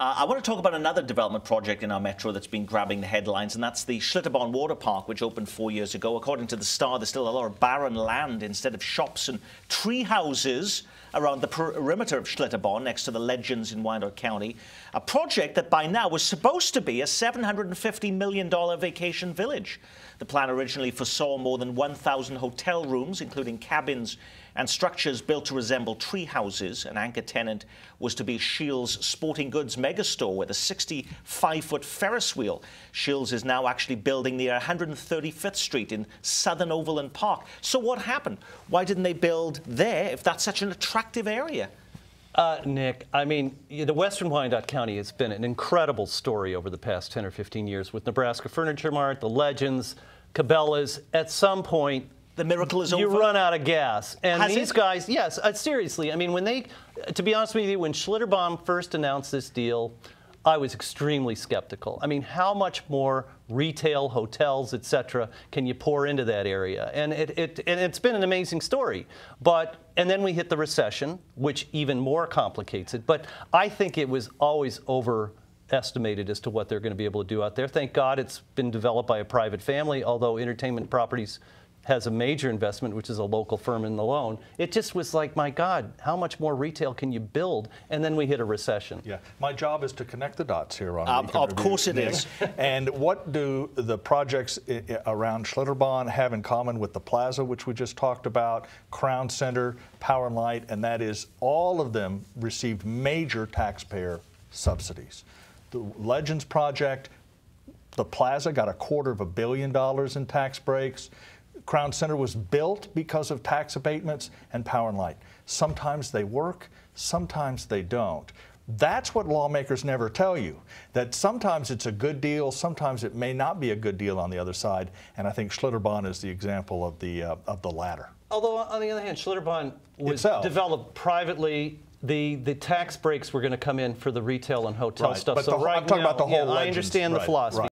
I want to talk about another development project in our metro that's been grabbing the headlines, and that's the Schlitterbahn Water Park, which opened 4 years ago. According to the Star, there's still a lot of barren land instead of shops and tree houses around the perimeter of Schlitterbahn, next to the Legends in Wyandotte County. A project that by now was supposed to be a $750 million vacation village. The plan originally foresaw more than 1,000 hotel rooms, including cabins and structures built to resemble tree houses. An anchor tenant was to be Scheels Sporting Goods megastore with a 65-foot Ferris wheel. Scheels is now actually building near 135th Street in Southern Overland Park. So what happened? Why didn't they build there if that's such an attractive area? Nick, I mean, the Western Wyandotte County has been an incredible story over the past 10 or 15 years with Nebraska Furniture Mart, the Legends, Cabela's. At some point, the miracle is over. You run out of gas. And Has these it? guys, yes, seriously, I mean, to be honest with you, when Schlitterbahn first announced this deal, I was extremely skeptical. I mean, how much more retail, hotels, etc., can you pour into that area? And it's been an amazing story. And then we hit the recession, which even more complicates it. But I think it was always overestimated as to what they're going to be able to do out there. Thank God it's been developed by a private family, although Entertainment Properties has a major investment, which is a local firm in the loan. It just was like, my God, how much more retail can you build? And then we hit a recession. Yeah, my job is to connect the dots here on Of course it is. And what do the projects around Schlitterbahn have in common with the Plaza, which we just talked about, Crown Center, Power and Light, and that is all of them received major taxpayer subsidies. The Legends project, the Plaza got $250 million in tax breaks. Crown Center was built because of tax abatements, and Power and Light. Sometimes they work, sometimes they don't. That's what lawmakers never tell you, that sometimes it's a good deal, sometimes it may not be a good deal on the other side, and I think Schlitterbahn is the example of the latter. Although, on the other hand, Schlitterbahn was developed privately. The tax breaks were going to come in for the retail and hotel stuff. But so I'm talking about the whole Legends. I understand the philosophy.